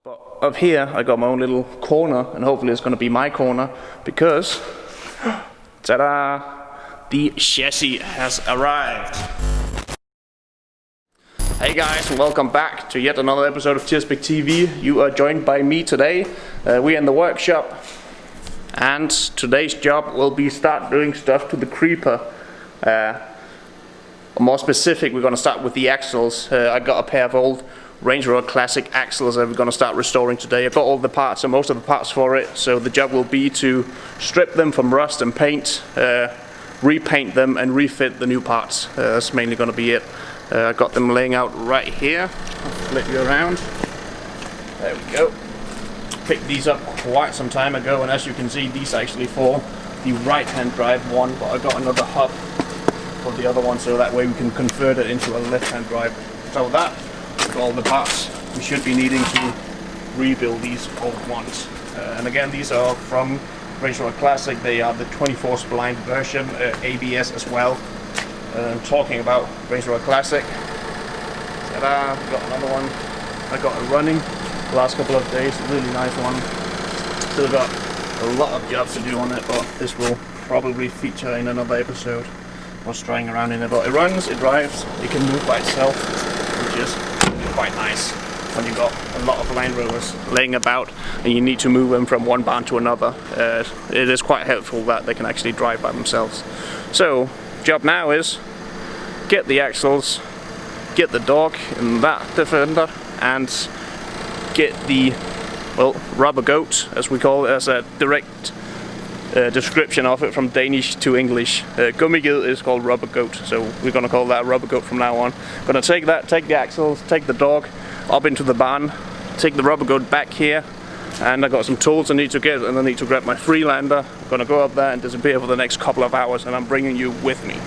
But up here I got my own little corner, and hopefully it's going to be my corner because ta-da! The chassis has arrived. Hey guys, and welcome back to yet another episode of Cheers Big TV. You are joined by me today. We're in the workshop, and today's job will be start doing stuff to the creeper. More specific, we're going to start with the axles. I got a pair of old Range Rover Classic axles that we're going to start restoring today. I've got all the parts, and most of the parts for it, so the job will be to strip them from rust and paint, repaint them and refit the new parts. That's mainly going to be it. I got them laying out right here. I'll flip you around. There we go. Picked these up quite some time ago, and as you can see, these are actually for the right-hand drive one, but I got another hub for the other one, so that way we can convert it into a left-hand drive. So that, with all the parts, we should be needing to rebuild these old ones. And again, these are from Range Rover Classic. They are the 24 spline version, ABS as well. I'm talking about Range Rover Classic. Ta-da! Got another one. I got it running the last couple of days. Really nice one. Still got a lot of jobs to do on it, but this will probably feature in another episode. I was trying around in it, but it runs, it drives, it can move by itself, which is quite nice when you got a lot of Land Rovers laying about and you need to move them from one barn to another. It is quite helpful that they can actually drive by themselves. So, job now is get the axles, get the dog in that defender, and get the, well, rubber goat, as we call it, as a direct description of it from Danish to English. Gummiged is called rubber goat, so we're gonna call that rubber goat from now on. Gonna take that, take the axles, take the dog up into the barn, take the rubber goat back here, and I got some tools I need to get, and I need to grab my Freelander. I'm gonna go up there and disappear for the next couple of hours, and I'm bringing you with me.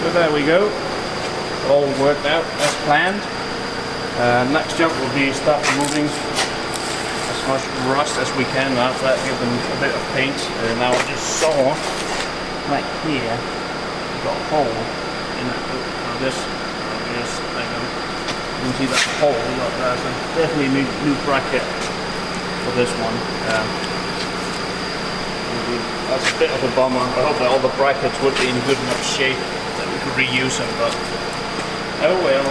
There we go, all worked out as planned. Next job will be start removing as much rust as we can. After that, give them a bit of paint. Now I just saw right here, we've got a hole in this. There you go. You can see that hole up there, so definitely need new bracket for this one. That's a bit of a bummer. I hope that all the brackets would be in good enough shape that we could reuse them, but oh well.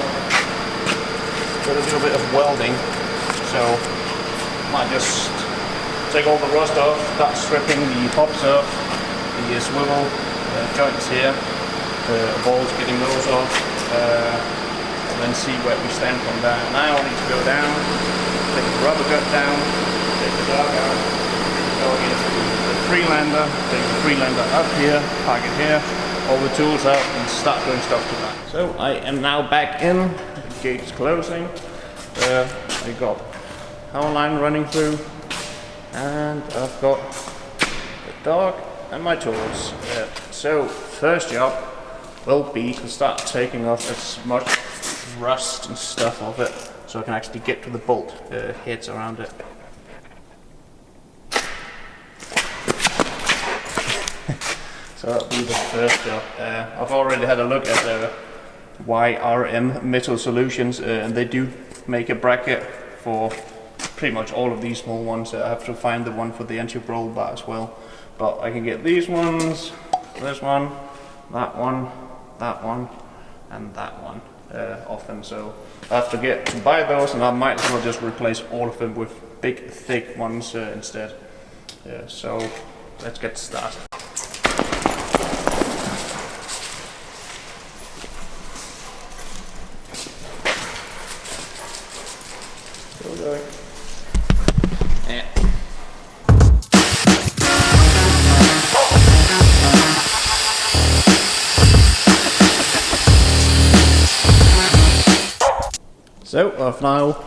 Gotta do a bit of welding, so might just take all the rust off, start stripping the hubs off, the swivel joints here, balls, getting those off, and then see where we stand from there. Now I need to go down, take the rubber gut down, take the dog out, go into the Freelander, take the Freelander up here, park it here, all the tools out, and start doing stuff to that. So I am now back in, the gate's closing, I got power line running through, and I've got the dog and my tools. So first job will be to start taking off as much rust and stuff of it, so I can actually get to the bolt heads around it. So that'll be the first job. I've already had a look at the YRM Metal Solutions, and they do make a bracket for pretty much all of these small ones. I have to find the one for the anti-roll bar as well. But I can get these ones, this one, that one, and that one off them. So I have to buy those, and I might as well just replace all of them with big, thick ones instead. So let's get started. Yeah. So I've now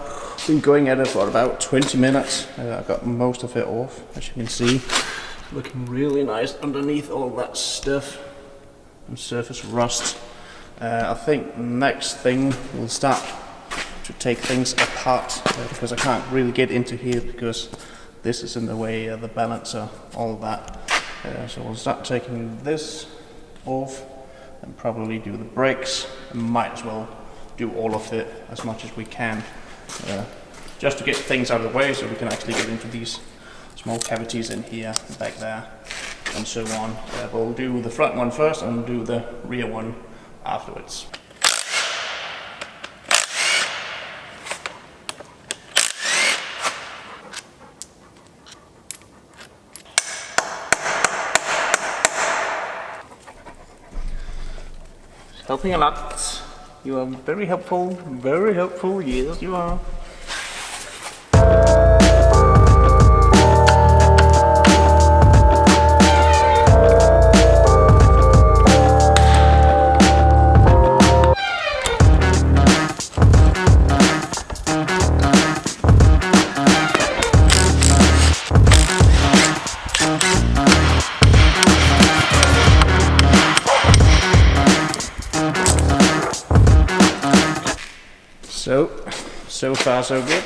been going at it for about 20 minutes. I got most of it off, as you can see. Looking really nice underneath all that stuff. and surface rust. I think next thing we'll start to take things apart because I can't really get into here because this is in the way of the balancer, all of that. So we'll start taking this off and probably do the brakes. Might as well do all of it as much as we can, just to get things out of the way so we can actually get into these small cavities in here, back there, and so on. But we'll do the front one first and do the rear one afterwards. Helping a lot. You are very helpful, yes you are. So far so good.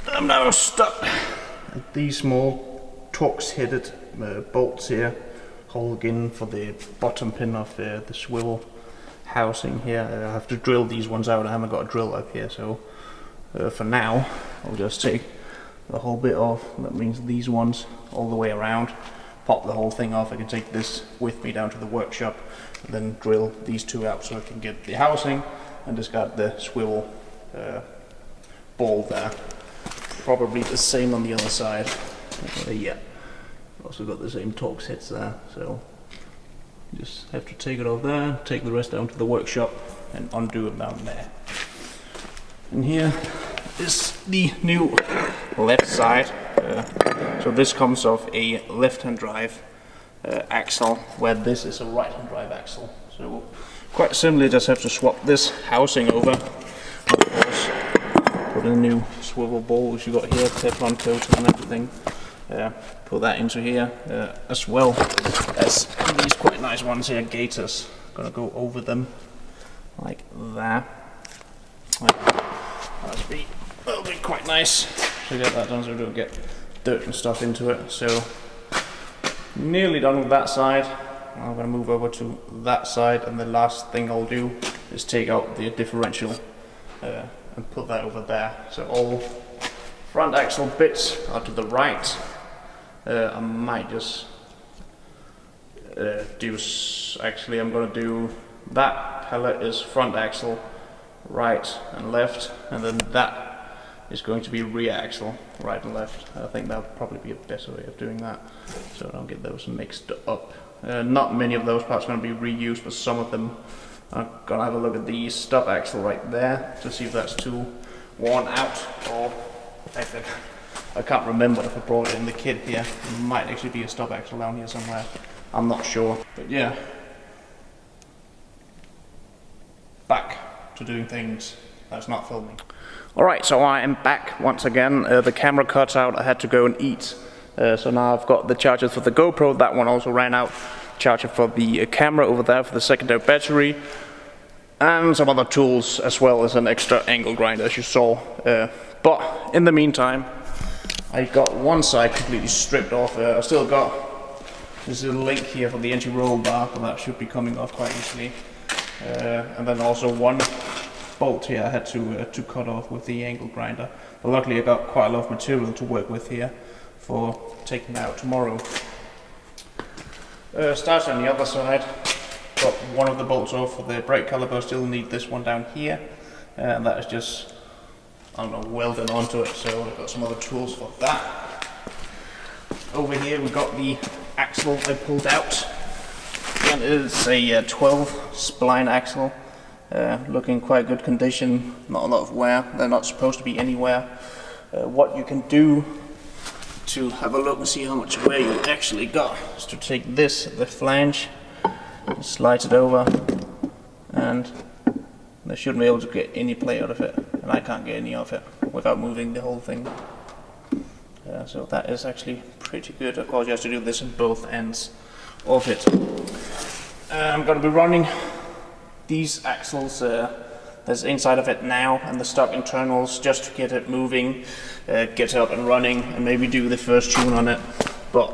I'm now stuck at these small Torx-headed bolts here, holding for the bottom pin of the swivel housing here. I have to drill these ones out. I haven't got a drill up here, so for now I'll just take the whole bit off. That means these ones all the way around, pop the whole thing off. I can take this with me down to the workshop and then drill these two out so I can get the housing and discard the swivel ball there. Probably the same on the other side. Yeah, also got the same Torx heads there, so just have to take it off there, take the rest down to the workshop and undo it down there. And here is the new left side. So this comes off a left-hand drive axle, where this is a right-hand drive axle. So quite simply just have to swap this housing over. Of course, put a new swivel ball which you got here, Teflon coated and everything. Put that into here, as well as these quite nice ones here, gaiters. Gonna go over them like that. That'll be quite nice to get that done so we don't get dirt and stuff into it. So nearly done with that side. I'm going to move over to that side, and the last thing I'll do is take out the differential and put that over there. So all front axle bits are to the right. I might just actually I'm going to do that pallet is front axle right and left, and then that is going to be rear axle right and left. I think that would probably be a better way of doing that so I don't get those mixed up. Not many of those parts are going to be reused, but some of them. I'm going to have a look at the stub axle right there to see if that's too worn out, or I can't remember if I brought it in the kit here. It might actually be a stub axle down here somewhere. I'm not sure, but yeah. Back to doing things that's not filming. Alright, so I am back once again. The camera cut out, I had to go and eat. So now I've got the charger for the GoPro, that one also ran out. Charger for the camera over there for the secondary battery. And some other tools as well as an extra angle grinder as you saw. But in the meantime, I got one side completely stripped off. I still got this little link here for the anti-roll bar, but that should be coming off quite easily. And then also one bolt here I had to cut off with the angle grinder. But luckily I got quite a lot of material to work with here for taking out tomorrow. Start on the other side. Got one of the bolts off for the brake caliper. Still need this one down here, and that is just, I don't know, welded onto it. So I've got some other tools for that. Over here we've got the axle I pulled out. And it is a 12 spline axle, looking quite good condition. Not a lot of wear. They're not supposed to be any wear. What you can do to have a look and see how much wear you actually got is to take this, the flange, slide it over, and they shouldn't be able to get any play out of it, and I can't get any of it without moving the whole thing. So that is actually pretty good. Of course you have to do this on both ends of it. I'm going to be running these axles that's inside of it now and the stock internals just to get it moving, get it up and running, and maybe do the first tune on it. But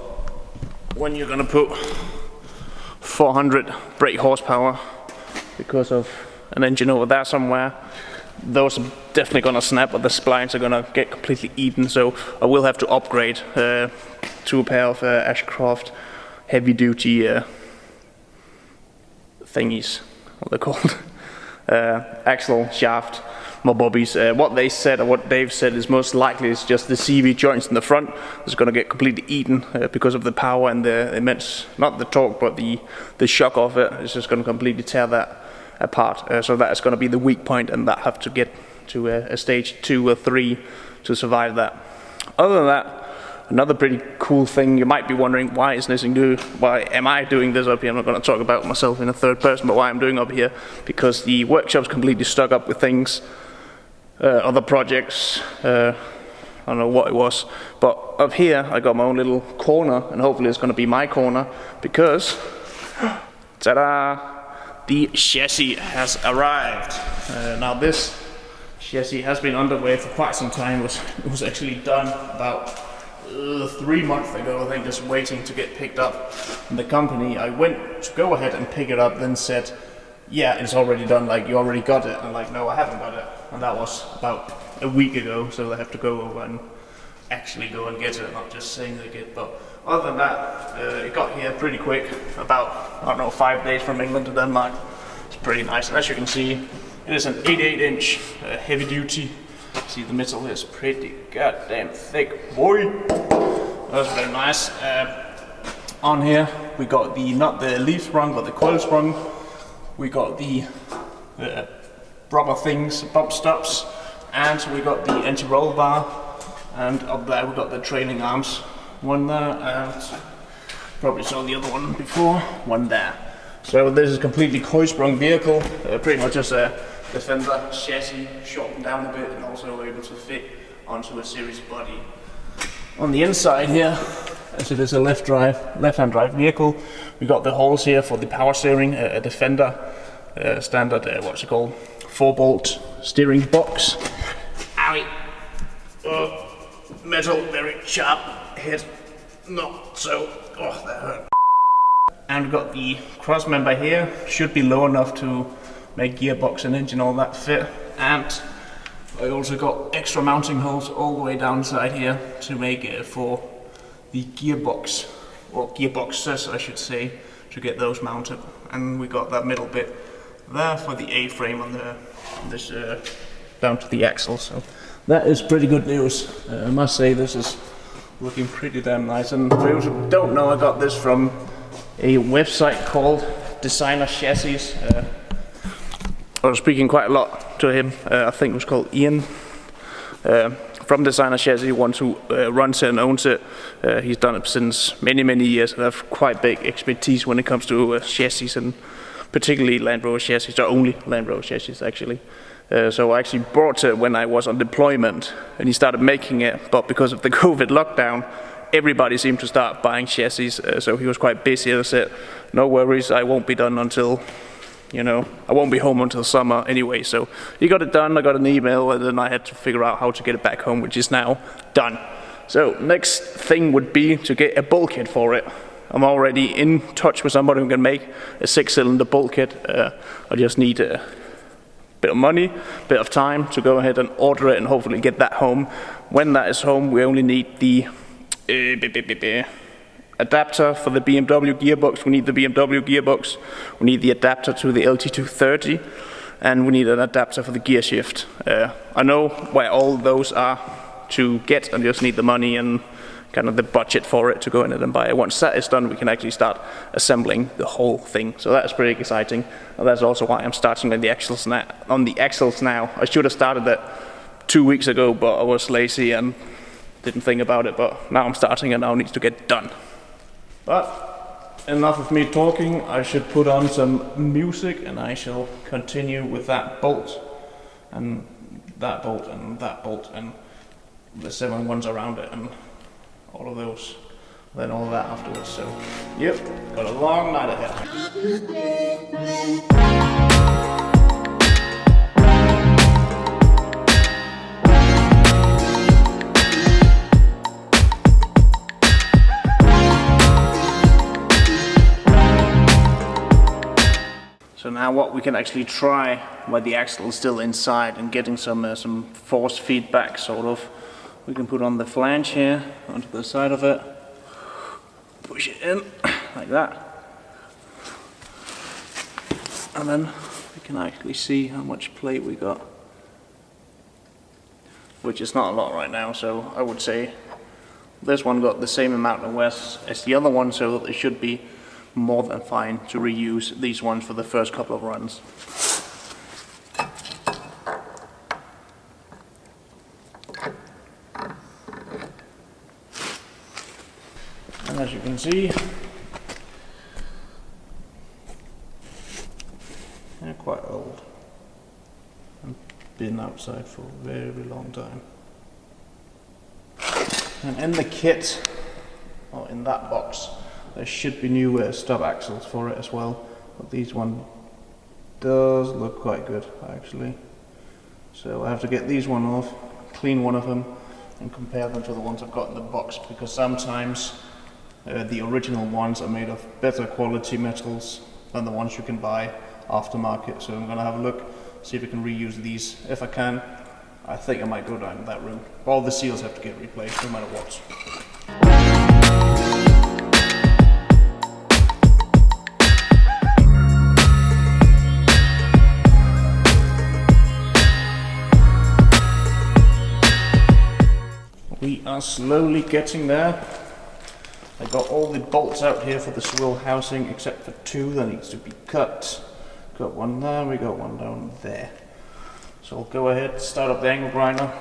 when you're going to put 400 brake horsepower because of an engine over there somewhere, those are definitely going to snap, but the splines are going to get completely eaten, so I will have to upgrade to a pair of Ashcroft heavy duty thingies, what they're called, axle shaft, more bobbies. What they said, or what they've said, is most likely is just the CV joints in the front is going to get completely eaten because of the power and the immense, not the torque, but the shock of it is just going to completely tear that apart. So that is going to be the weak point, and that have to get to a stage 2 or 3 to survive that. Other than that, another pretty cool thing, you might be wondering, why am I doing this up here? I'm not going to talk about myself in a third person, but why I'm doing up here, because the workshop's completely stuck up with things, other projects, I don't know what it was, but up here I got my own little corner, and hopefully it's going to be my corner, because ta-da! The chassis has arrived. Now this chassis has been underway for quite some time. It was actually done about 3 months ago, I think, just waiting to get picked up. And the company, I went to go ahead and pick it up, then said, yeah, it's already done, like, you already got it. And I'm like, no, I haven't got it. And that was about a week ago, so they have to go over and actually go and get it, not just saying they get. But other than that, it got here pretty quick, about, I don't know, 5 days from England to Denmark. It's pretty nice, and as you can see, it is an 88-inch heavy duty. See, the metal is pretty goddamn thick, boy. That's very nice. On here, we got not the leaf sprung, but the coil sprung. We got the rubber things, bump stops, and we got the anti-roll bar. And up there we got the trailing arms, one there, and probably saw the other one before, one there. So this is a completely coil-sprung vehicle, pretty much just a Defender chassis, shortened down a bit, and also able to fit onto a series body. On the inside here, as it is a left-hand drive vehicle, we got the holes here for the power steering, a Defender standard, what's it called, 4-bolt steering box. Owie! Metal, very sharp hit, not so, oh that hurt. And we've got the cross member here, should be low enough to make gearbox and engine all that fit. And I also got extra mounting holes all the way down side here to make it for the gearbox, or gearboxes I should say, to get those mounted. And we got that middle bit there for the A-frame on this down to the axle. So that is pretty good news. I must say this is looking pretty damn nice. And for those who don't know, I got this from a website called Designer Chassis. I was speaking quite a lot to him. I think it was called Ian from Designer Chassis, one who runs it and owns it. He's done it since many years and have quite big expertise when it comes to chassis, and particularly Land Rover chassis, or only Land Rover chassis actually. So I actually bought it when I was on deployment and he started making it, but because of the COVID lockdown, everybody seemed to start buying chassis, so he was quite busy. I said, no worries, I won't be done until, I won't be home until summer anyway. So he got it done, I got an email, and then I had to figure out how to get it back home, which is now done. So next thing would be to get a bulkhead for it. I'm already in touch with somebody who can make a 6-cylinder bulkhead. I just need a bit of money, a bit of time to go ahead and order it and hopefully get that home. When that is home, we only need the adapter for the BMW gearbox. We need the BMW gearbox, we need the adapter to the LT230, and we need an adapter for the gear shift. I know where all those are to get, and just need the money and kind of the budget for it to go in and buy it. Once that is done, we can actually start assembling the whole thing. So that's pretty exciting. And that's also why I'm starting on the axles now. I should have started that 2 weeks ago, but I was lazy and didn't think about it. But now I'm starting and now it needs to get done. But enough of me talking. I should put on some music and I shall continue with that bolt and that bolt and that bolt and the 7 ones around it and all of those then all that afterwards. So, yep, got a long night ahead. So now what we can actually try where the axle is still inside and getting some force feedback sort of. We can put on the flange here onto the side of it, push it in like that, and then we can actually see how much plate we got, which is not a lot right now. So I would say this one got the same amount of wear as the other one, so it should be more than fine to reuse these ones for the first couple of runs. And as you can see, they're quite old and been outside for a very long time. And in the kit, or in that box, there should be new stub axles for it as well, but these one does look quite good actually. So I have to get these one off, clean one of them, and compare them to the ones I've got in the box, because sometimes the original ones are made of better quality metals than the ones you can buy aftermarket. So I'm going to have a look, see if I can reuse these. If I can, I think I might go down that route. All the seals have to get replaced no matter what. We are slowly getting there. I got all the bolts out here for the swivel housing except for two that needs to be cut. Got one there, we got one down there. So I'll go ahead, start up the angle grinder,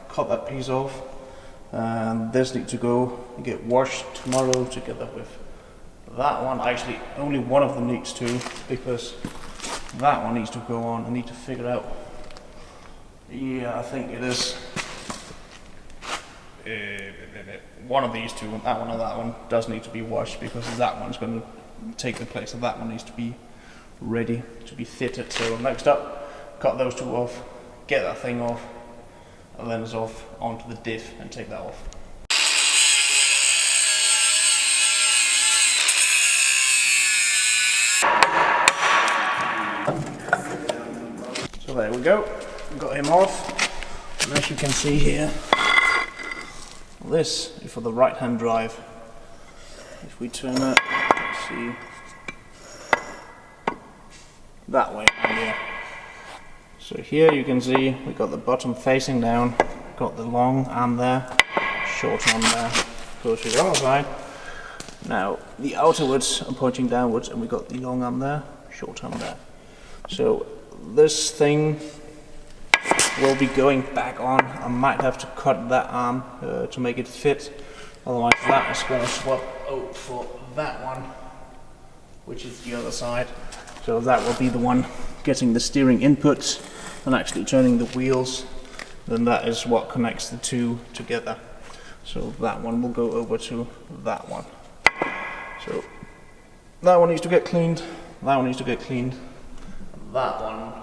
cut that piece off, and this needs to go and get washed tomorrow together with that one. Actually, only one of them needs to, because that one needs to go on. I need to figure out, yeah, I think it is one of these two, that one and that one does need to be washed, because that one's going to take the place of that one, needs to be ready to be fitted. So next up, cut those two off, get that thing off, and then it's off onto the diff and take that off. So there we go, got him off, and as you can see here, this is for the right hand drive. If we turn it, see that way and here. So here you can see we got the bottom facing down, got the long arm there, short arm there, goes to the other side. Now the outerwards are pointing downwards, and we got the long arm there, short arm there. So this thing will be going back on. I might have to cut that arm to make it fit, otherwise that is going to swap out for that one, which is the other side. So that will be the one getting the steering inputs and actually turning the wheels. Then that is what connects the two together. So that one will go over to that one. So that one needs to get cleaned, that one needs to get cleaned, that one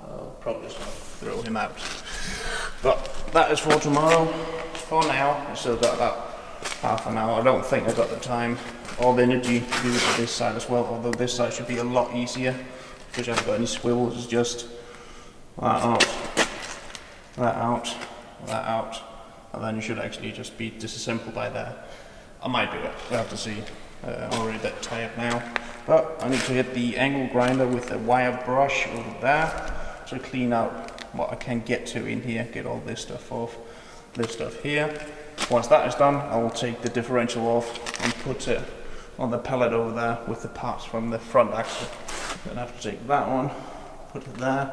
I'll probably just throw him out. But that is for tomorrow. For now, I've still got about half an hour. I don't think I've got the time or the energy to do it to this side as well, although this side should be a lot easier because I haven't got any swivels. It's just that out, that out, that out, and then you should actually just be disassembled by there. I might do it, we'll have to see. I'm already a bit tired now, but I need to hit the angle grinder with a wire brush over there to clean out what I can get to in here, get all this stuff off, this stuff here. Once that is done, I will take the differential off and put it on the pallet over there with the parts from the front axle. Then I have to take that one, put it there,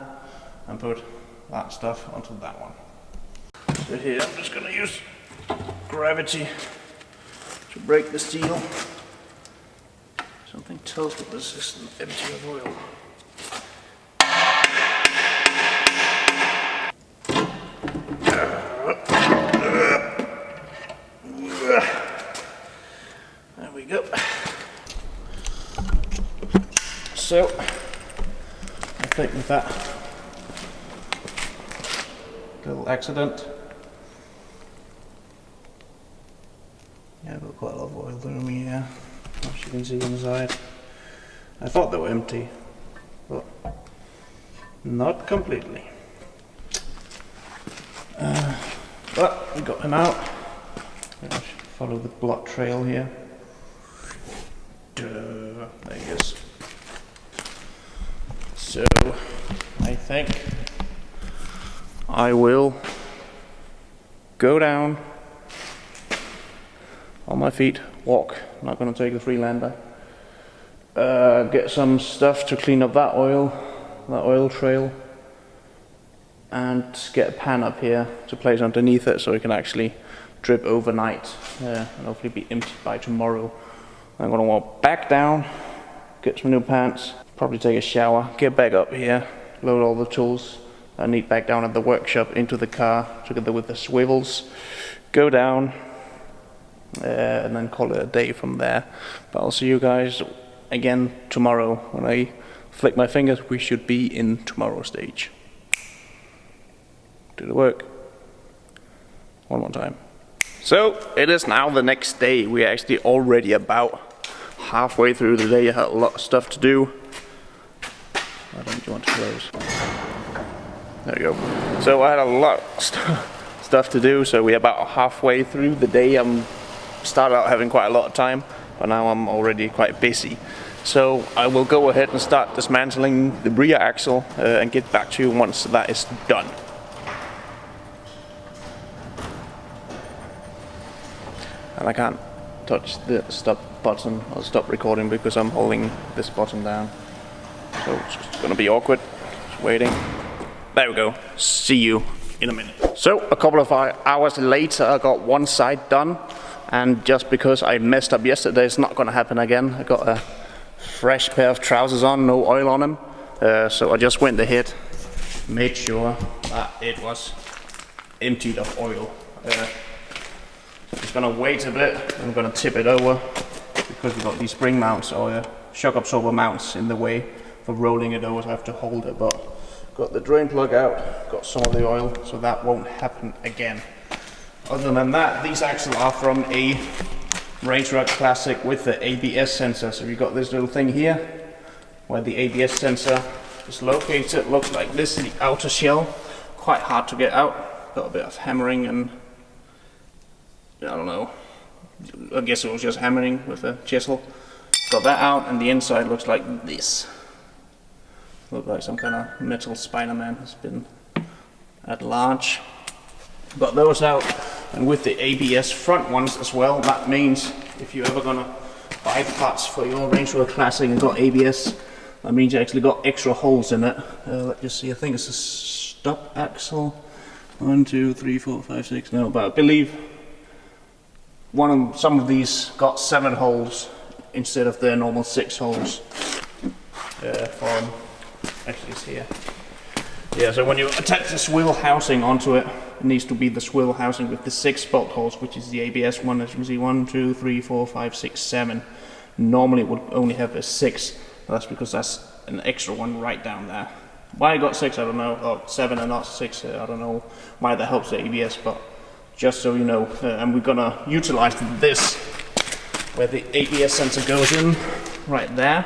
and put that stuff onto that one. So here I'm just going to use gravity to break the steel. Something tells me this is empty of oil. think with that little accident. Yeah, I've got quite a lot of oil through me here, as you can see inside. I thought they were empty, but not completely. But we got him out. I should follow the blot trail here. There he is. So I think I will go down on my feet, walk. I'm not going to take the Freelander. Get some stuff to clean up that oil trail, and get a pan up here to place underneath it so it can actually drip overnight and hopefully be emptied by tomorrow. I'm going to walk back down, get some new pants, probably take a shower, get back up here, load all the tools I need back down at the workshop into the car together with the swivels, go down and then call it a day from there. But I'll see you guys again tomorrow. When I flick my fingers, we should be in tomorrow's stage. Do the work one more time. So it is now the next day. We're actually already about halfway through the day. I had a lot of stuff to do. Why don't you want to close? There we go. So I had a lot of stuff to do. So we're about halfway through the day. I'm started out having quite a lot of time, but now I'm already quite busy. So I will go ahead and start dismantling the rear axle and get back to you once that is done. And I can't touch the stop button or stop recording because I'm holding this button down. So it's just gonna be awkward. Just waiting. There we go. See you in a minute. So a couple of hours later, I got one side done. And just because I messed up yesterday, it's not gonna happen again. I got a fresh pair of trousers on, no oil on them. So I just went ahead, made sure that it was emptied of oil. I'm just gonna wait a bit. I'm gonna tip it over because we've got these spring mounts or shock absorber mounts in the way for rolling it over, so I have to hold it. But got the drain plug out, got some of the oil, so that won't happen again. Other than that, these axles are from a Range Rover Classic with the ABS sensor. So you've got this little thing here where the ABS sensor is located. Looks like this, the outer shell. Quite hard to get out. Got a bit of hammering and I don't know. I guess it was just hammering with a chisel. Got that out, and the inside looks like this. Looks like some kind of metal Spider-Man has been at large. Got those out, and with the ABS front ones as well. That means if you're ever gonna buy parts for your Range Rover Classic and got ABS, that means you actually got extra holes in it. Let's just see. I think it's a stop axle. 1, 2, 3, 4, 5, 6. No, but I believe some of these got 7 holes instead of their normal 6 holes. Actually, it's here. Yeah, so when you attach the swivel housing onto it, it needs to be the swivel housing with the 6 bolt holes, which is the ABS one. As you can see, 1, 2, 3, 4, 5, 6, 7. Normally it would only have a 6. That's because that's an extra one right down there. Why I got 6, I don't know. Oh, 7 and not 6, I don't know why that helps the ABS, but just so you know. And we're gonna utilize this, where the ABS sensor goes in, right there.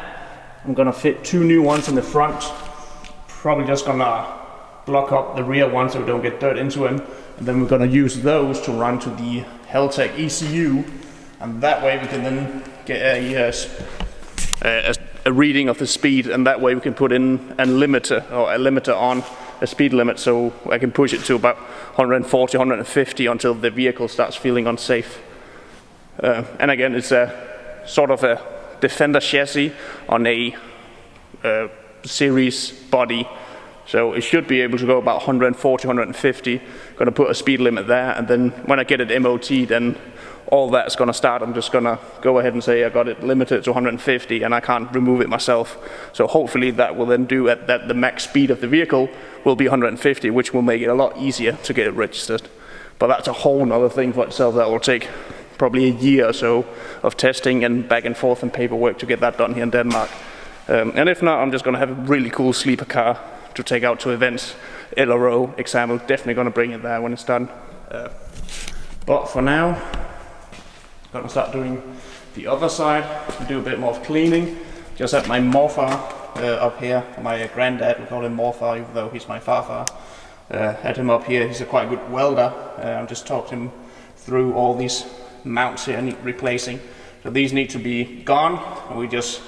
I'm gonna fit 2 new ones in the front. Probably just gonna block up the rear one so we don't get dirt into them. And then we're gonna use those to run to the Heltec ECU. And that way we can then get a reading of the speed, and that way we can put in a limiter on a speed limit, so I can push it to about 140, 150 until the vehicle starts feeling unsafe. And again, it's a sort of a Defender chassis on a Series body, so it should be able to go about 140, 150. Gonna put a speed limit there, and then when I get it MOT, then all that's gonna start. I'm just gonna go ahead and say I got it limited to 150 and I can't remove it myself. So hopefully that will then do at that the max speed of the vehicle will be 150, which will make it a lot easier to get it registered. But that's a whole nother thing for itself. That will take probably a year or so of testing and back and forth and paperwork to get that done here in Denmark. And if not, I'm just gonna have a really cool sleeper car to take out to events. LRO example, definitely gonna bring it there when it's done. But for now, I'm gonna start doing the other side, do a bit more of cleaning. Just had my morpher up here, my granddad, we call him morpher even though he's my father. Had him up here, he's a quite good welder. I'm just talked him through all these mounts here need replacing. So these need to be gone, and we just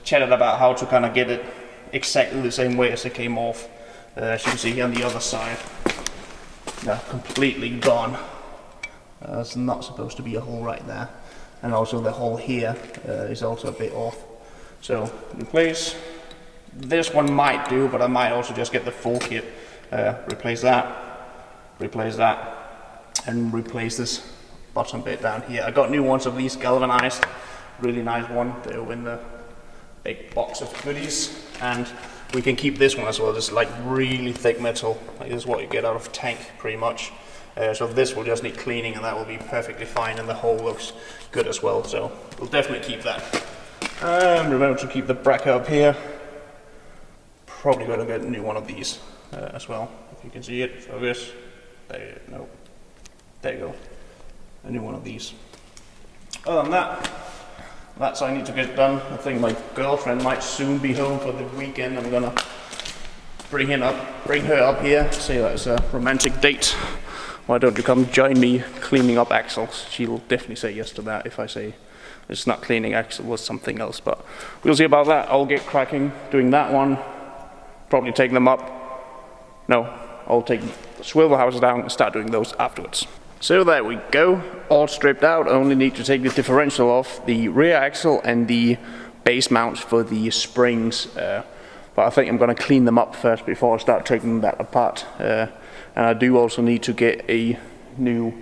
chatted about how to kind of get it exactly the same way as it came off. As you can see here on the other side, they're completely gone. There's not supposed to be a hole right there, and also the hole here is also a bit off. So replace this one might do, but I might also just get the full kit. Replace that, and replace this bottom bit down here. I got new ones of these galvanized, really nice one. They were in the big box of goodies, and we can keep this one as well. This is like really thick metal. Like this is what you get out of tank, pretty much. So this will just need cleaning, and that will be perfectly fine, and the hole looks good as well. So we'll definitely keep that. And remember to keep the bracket up here. Probably going to get a new one of these as well. If you can see it, focus. There you go. A new one of these. Other than that, that's what I need to get done. I think my girlfriend might soon be home for the weekend. I'm gonna bring her up here. Say that it's a romantic date. Why don't you come join me cleaning up axles? She'll definitely say yes to that if I say it's not cleaning axle, was something else. But we'll see about that. I'll get cracking doing that one. Probably take them up. No, I'll take the swivel houses down and start doing those afterwards. So there we go, all stripped out. Only need to take the differential off the rear axle and the base mount for the springs. But I think I'm going to clean them up first before I start taking that apart. And I do also need to get a new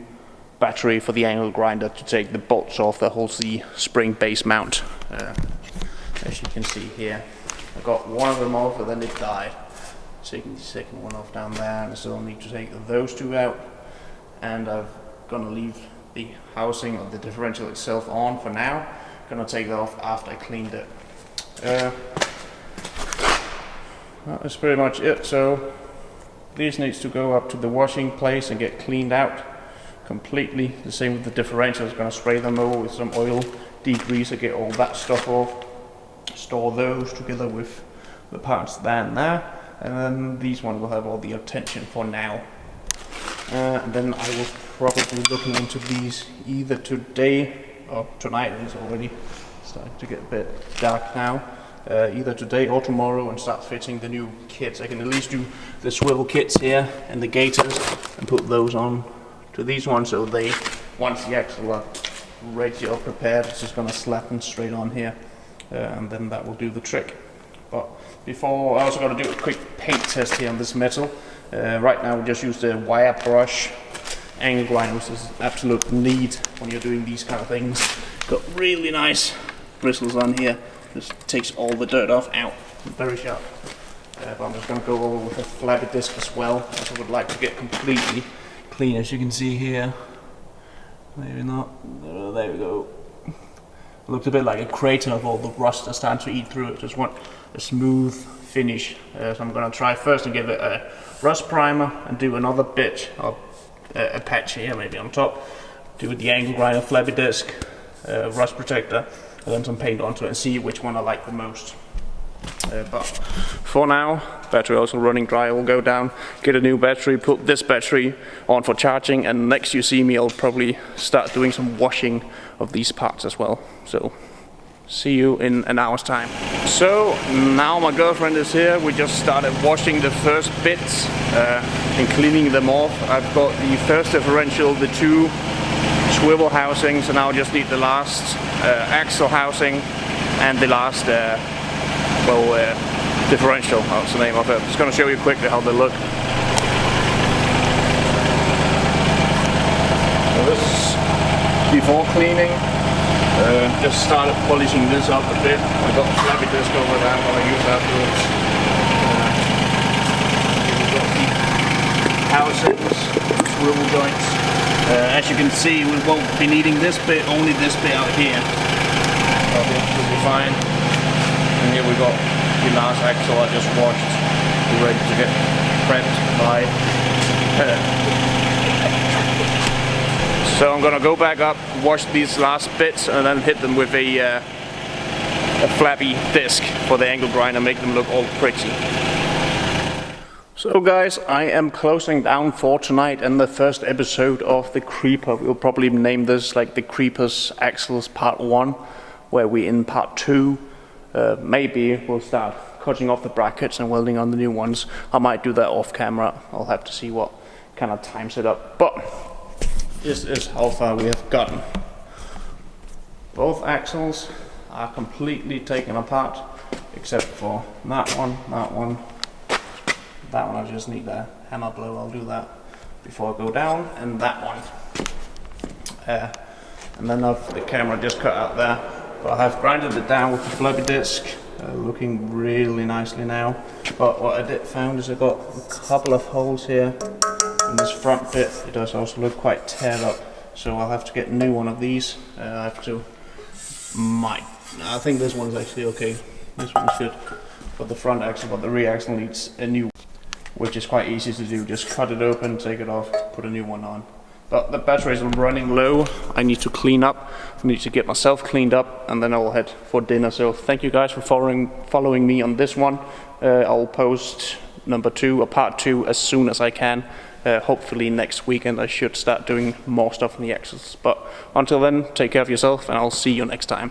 battery for the angle grinder to take the bolts off that holds the spring base mount. As you can see here, I got one of them off and then it died. Taking the second one off down there, and I still need to take those two out. And I'm gonna leave the housing of the differential itself on for now. Gonna take that off after I cleaned it. That's pretty much it. So this needs to go up to the washing place and get cleaned out completely. The same with the differentials. Gonna spray them over with some oil, degreaser, get all that stuff off. Store those together with the parts there and there. And then these ones will have all the attention for now. And then I will probably be looking into these either today or tonight. It's already starting to get a bit dark now. Either today or tomorrow, and start fitting the new kits. I can at least do the swivel kits here and the gaiters and put those on to these ones, so they, once the axle are ready or prepared, it's just going to slap them straight on here, and then that will do the trick. But before, I also got to do a quick paint test here on this metal. Right now we just use the wire brush angle grinder, which is absolute need when you're doing these kind of things. Got really nice bristles on here. Just takes all the dirt off. Out. Very sharp. But I'm just going to go over with a flabby disc as well, as I would like to get completely clean, as you can see here. Maybe not. There we go. It looked a bit like a crater of all the rust that's starting to eat through it. Just want a smooth finish. So I'm going to try first to give it a rust primer and do another bit of a patch here, maybe on top. Do with the angle grinder, flabby disc, rust protector, and then some paint onto it and see which one I like the most. But for now, battery also running dry. I will go down, get a new battery, put this battery on for charging, and next you see me, I'll probably start doing some washing of these parts as well. So see you in an hour's time. So now my girlfriend is here. We just started washing the first bits and cleaning them off. I've got the first differential, the two swivel housings, and now I just need the last axle housing and the last differential. That's the name of it. I'm just going to show you quickly how they look. So this is before cleaning. Just started polishing this up a bit. I got a flabby disc over there, I'm going to use afterwards. We've got the housings, swivel joints. As you can see, we won't be needing this bit, only this bit out here. That'll be absolutely fine. And here we got the last axle I just washed, ready to get prepped by. So I'm gonna go back up, wash these last bits, and then hit them with a flappy disc for the angle grinder, make them look all pretty. So guys, I am closing down for tonight and the first episode of the Creeper. We'll probably name this like the Creeper's Axles Part 1, where we in Part 2 maybe we'll start cutting off the brackets and welding on the new ones. I might do that off camera. I'll have to see what kind of time set up. But this is how far we have gotten. Both axles are completely taken apart, except for that one. That one I just need a hammer blow, I'll do that before I go down, and that one. And then I've the camera just cut out there, but I have grinded it down with the floppy disk, looking really nicely now. But what I did found is I got a couple of holes here in this front bit. It does also look quite teared up, so I'll have to get a new one of these. I think this one's actually okay. This one's good for the front axle, but the rear axle needs a new, which is quite easy to do. Just cut it open, take it off, put a new one on. But the batteries are running low. I need to clean up. I need to get myself cleaned up, and then I'll head for dinner. So thank you guys for following me on this one. I'll post number 2 or part 2 as soon as I can. Hopefully next weekend I should start doing more stuff on the axles. But until then, take care of yourself, and I'll see you next time.